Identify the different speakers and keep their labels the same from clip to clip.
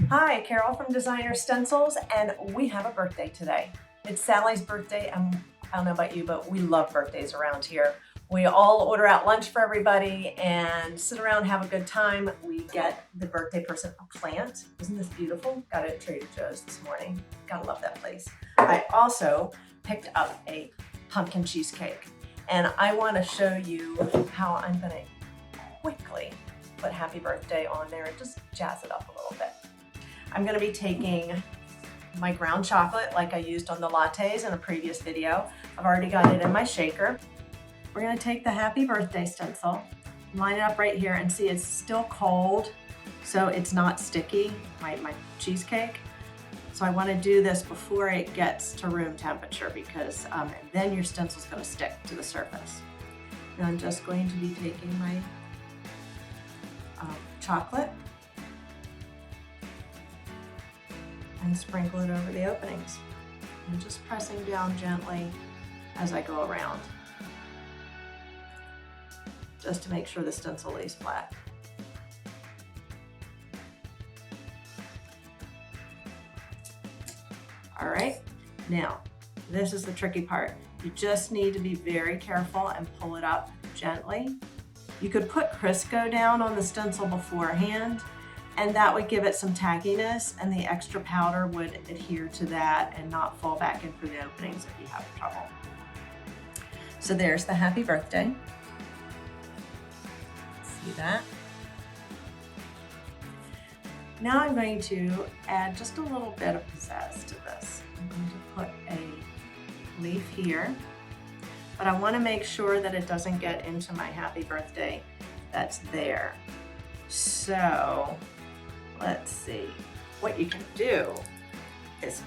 Speaker 1: Hi, Carol from Designer Stencils, and we have a birthday today. It's Sally's birthday, and I don't know about you, but we love birthdays around here. We all order out lunch for everybody and sit around, have a good time. We get the birthday person a plant. Isn't this beautiful? Got it at Trader Joe's this morning. Gotta love that place. I also picked up a pumpkin cheesecake, and I want to show you how I'm gonna quickly put happy birthday on there and just jazz it up a little bit. I'm going to be taking my ground chocolate like I used on the lattes in a previous video. I've already got it in my shaker. We're going to take the happy birthday stencil, line it up right here, and see it's still cold, so it's not sticky, my cheesecake. So I want to do this before it gets to room temperature because then your stencil is going to stick to the surface. And I'm just going to be taking my chocolate and sprinkle it over the openings. I'm just pressing down gently as I go around, just to make sure the stencil lays flat. All right, now this is the tricky part. You just need to be very careful and pull it up gently. You could put Crisco down on the stencil beforehand, and that would give it some tackiness, and the extra powder would adhere to that and not fall back in for the openings if you have trouble. So there's the happy birthday. See that? Now I'm going to add just a little bit of pizzazz to this. I'm going to put a leaf here, but I want to make sure that it doesn't get into my happy birthday that's there. So let's see. What you can do is,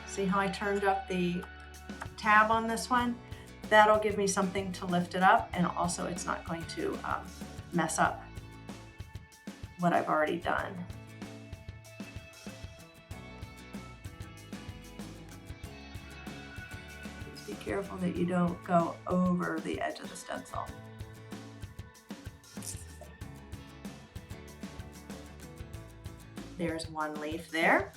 Speaker 1: see how I turned up the tab on this one? That'll give me something to lift it up, and also it's not going to mess up what I've already done. Just be careful that you don't go over the edge of the stencil. There's one leaf there.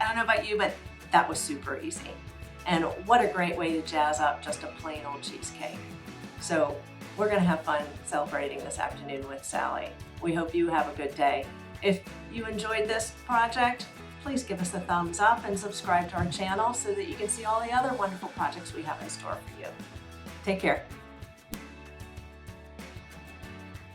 Speaker 1: I don't know about you, but that was super easy. And what a great way to jazz up just a plain old cheesecake. So we're gonna have fun celebrating this afternoon with Sally. We hope you have a good day. If you enjoyed this project, please give us a thumbs up and subscribe to our channel so that you can see all the other wonderful projects we have in store for you. Take care.